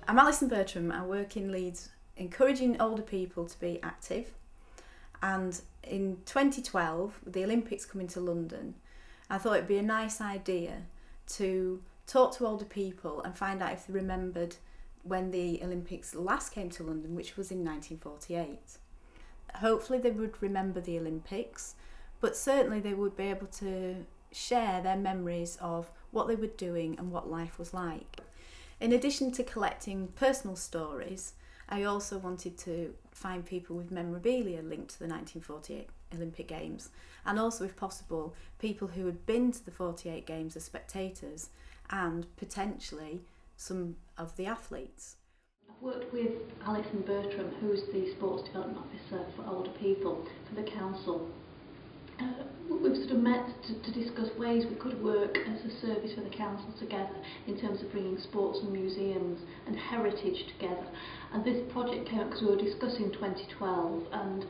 I'm Alison Bertram. I work in Leeds encouraging older people to be active, and in 2012 with the Olympics coming to London, I thought it'd be a nice idea to talk to older people and find out if they remembered when the Olympics last came to London, which was in 1948. Hopefully they would remember the Olympics, but certainly they would be able to share their memories of what they were doing and what life was like. In addition to collecting personal stories, I also wanted to find people with memorabilia linked to the 1948 Olympic Games, and also, if possible, people who had been to the 48 Games as spectators and potentially some of the athletes. I've worked with Alison Bertram, who's the Sports Development Officer for older people for the Council. We've sort of met to discuss ways we could work as a service for the council together in terms of bringing sports and museums and heritage together. And this project came up because we were discussing 2012, and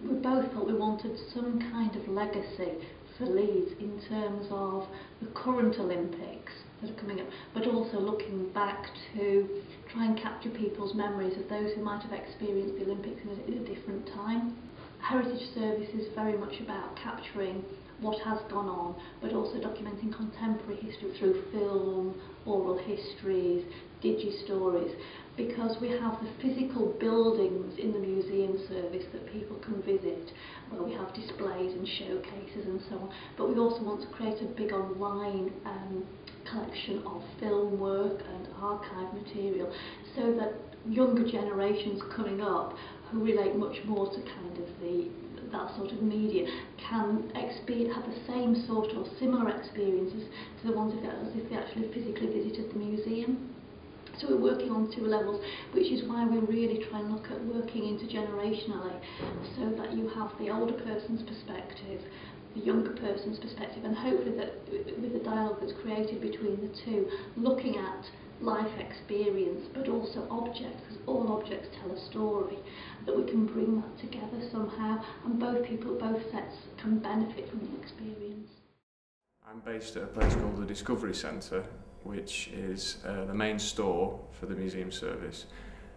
we both felt we wanted some kind of legacy for Leeds in terms of the current Olympics that are coming up, but also looking back to try and capture people's memories of those who might have experienced the Olympics in a different time. Heritage Service is very much about capturing what has gone on, but also documenting contemporary history through film, oral histories, digi-stories, because we have the physical buildings in the museum service that people can visit, where we have displays and showcases and so on, but we also want to create a big online collection of film work and archive material, so that younger generations coming up who relate much more to kind of that sort of media can have the same sort or similar experiences to the ones as if they actually physically visited the museum. So we're working on two levels, which is why we really try and look at working intergenerationally, so that you have the older person's perspective, the younger person's perspective, and hopefully that with the dialogue that's created between the two, looking at life experience but also objects, because all objects tell a story, that we can bring that together somehow, and both sets can benefit from the experience. I'm based at a place called the Discovery Centre, which is the main store for the museum service.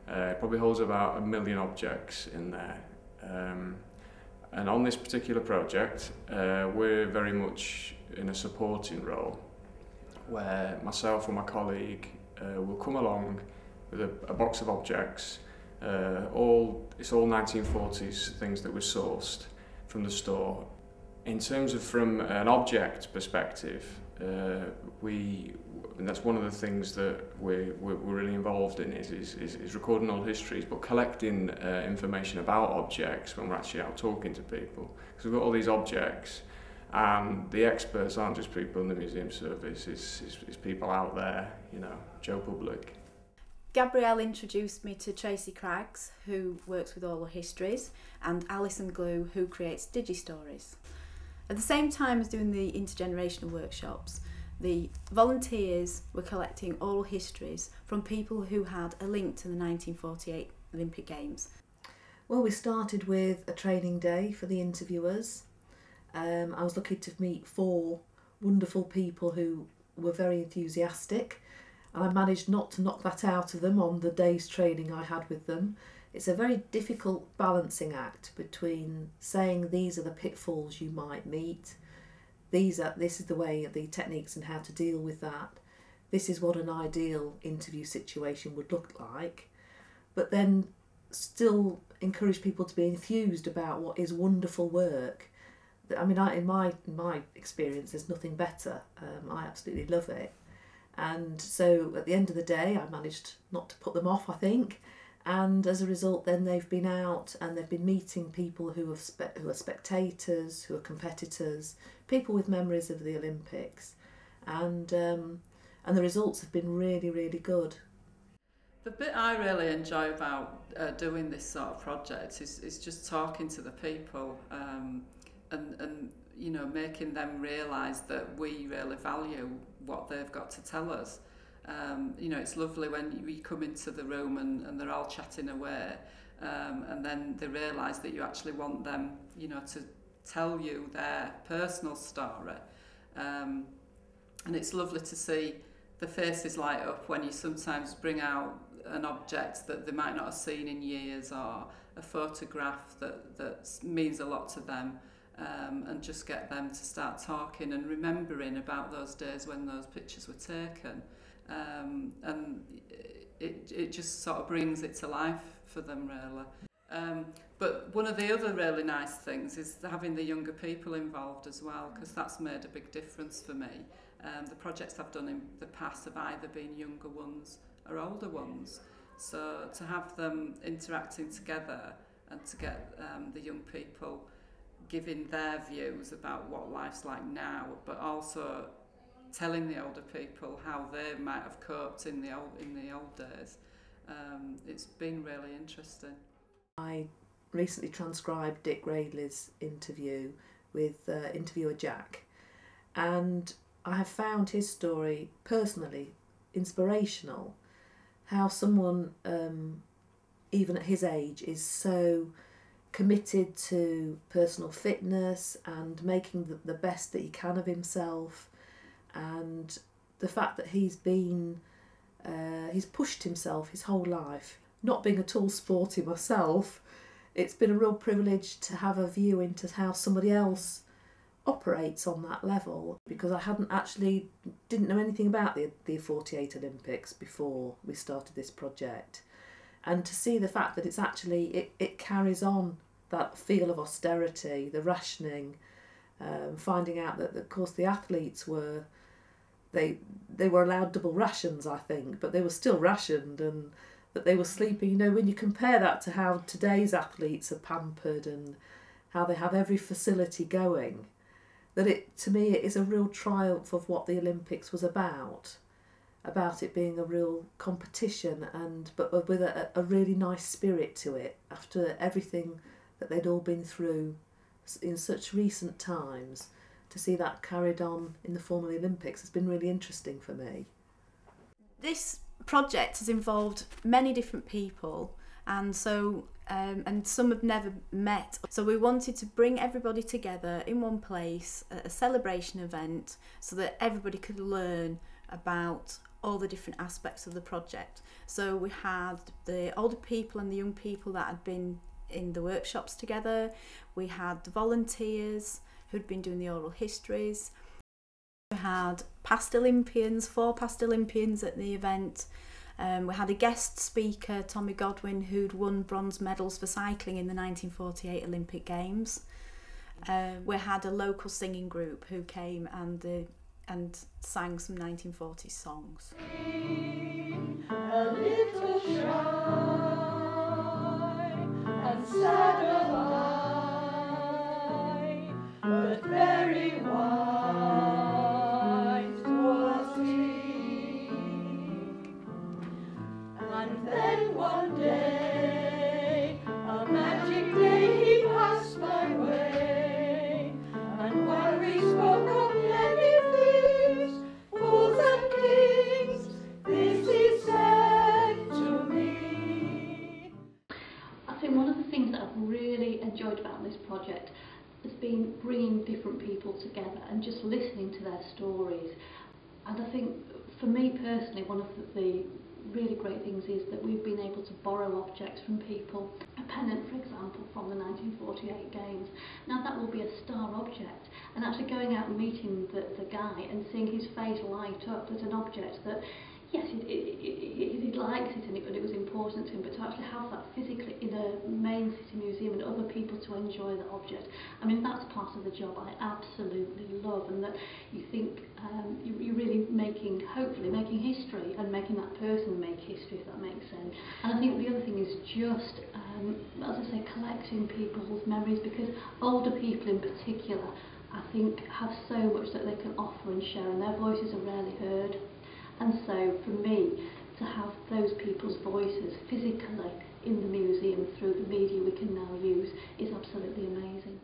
It probably holds about 1 million objects in there. And on this particular project, we're very much in a supporting role, where myself and my colleague will come along with a box of objects. It's all 1940s things that were sourced from the store. In terms of from an object perspective, and that's one of the things that we're really involved in is recording all histories, but collecting information about objects when we're actually out talking to people. Because we've got all these objects, and the experts aren't just people in the museum service, it's people out there, you know, Joe Public. Gabrielle introduced me to Tracy Craggs, who works with Oral Histories, and Alison Glue, who creates digi-stories. At the same time as doing the intergenerational workshops, the volunteers were collecting oral histories from people who had a link to the 1948 Olympic Games. Well, we started with a training day for the interviewers. I was lucky to meet 4 wonderful people who were very enthusiastic, and I managed not to knock that out of them on the day's training I had with them. It's a very difficult balancing act between saying these are the pitfalls you might meet, this is the way, the techniques and how to deal with that, this is what an ideal interview situation would look like, but then still encourage people to be enthused about what is wonderful work. I mean, in my experience, there's nothing better. I absolutely love it. And so at the end of the day, I managed not to put them off, I think. And as a result, then they've been out and they've been meeting people who are spectators, who are competitors, people with memories of the Olympics. And the results have been really, really good. The bit I really enjoy about doing this sort of project is just talking to the people and you know, making them realise that we really value what they've got to tell us. You know, it's lovely when we come into the room and they're all chatting away, and then they realise that you actually want them, you know, to tell you their personal story. And it's lovely to see the faces light up when you sometimes bring out an object that they might not have seen in years, or a photograph that means a lot to them, and just get them to start talking and remembering about those days when those pictures were taken. And it just sort of brings it to life for them, really. But one of the other really nice things is having the younger people involved as well, because that's made a big difference for me. The projects I've done in the past have either been younger ones or older ones. So to have them interacting together and to get the young people giving their views about what life's like now, but also telling the older people how they might have coped in the old days. It's been really interesting. I recently transcribed Dick Radley's interview with interviewer Jack, and I have found his story personally inspirational. How someone, even at his age, is so committed to personal fitness and making the best that he can of himself, and the fact that he's pushed himself his whole life. Not being at all sporty myself, it's been a real privilege to have a view into how somebody else operates on that level, because I didn't know anything about the 48 Olympics before we started this project. And to see the fact that it's actually, it carries on that feel of austerity, the rationing, finding out that of course the athletes were, they were allowed double rations, I think, but they were still rationed, and that they were sleeping. You know, when you compare that to how today's athletes are pampered and how they have every facility going, that to me it is a real triumph of what the Olympics was about it being a real competition, but with a really nice spirit to it after everything that they'd all been through in such recent times. To see that carried on in the form of the Olympics has been really interesting for me. This project has involved many different people, and so and some have never met. So we wanted to bring everybody together in one place, a celebration event, so that everybody could learn about all the different aspects of the project. So we had the older people and the young people that had been in the workshops together. We had the volunteers who'd been doing the oral histories. We had past Olympians, 4 past Olympians at the event. We had a guest speaker, Tommy Godwin, who'd won bronze medals for cycling in the 1948 Olympic Games. We had a local singing group who came and sang some 1940s songs. A little shy and sad of eye, but very wise was he. And then one day, a magic day, he passed my way, and while we spoke of many things, fools and kings, this he said to me. I think one of the things that I've really enjoyed about this project has been bringing different people together and just listening to their stories. And I think for me personally, one of the really great things is that we've been able to borrow objects from people. A pennant, for example, from the 1948 Games. Now that will be a star object, and actually going out and meeting the guy and seeing his face light up as an object that, yes, he likes it and it was important to him, but to actually have that physically in a main city museum and other people to enjoy that object, I mean, that's part of the job I absolutely love, and that you think you're really hopefully making history and making that person make history, if that makes sense. And I think the other thing is just, as I say, collecting people's memories, because older people in particular, I think, have so much that they can offer and share, and their voices are rarely heard. And so for me, to have those people's voices physically in the museum through the media we can now use is absolutely amazing.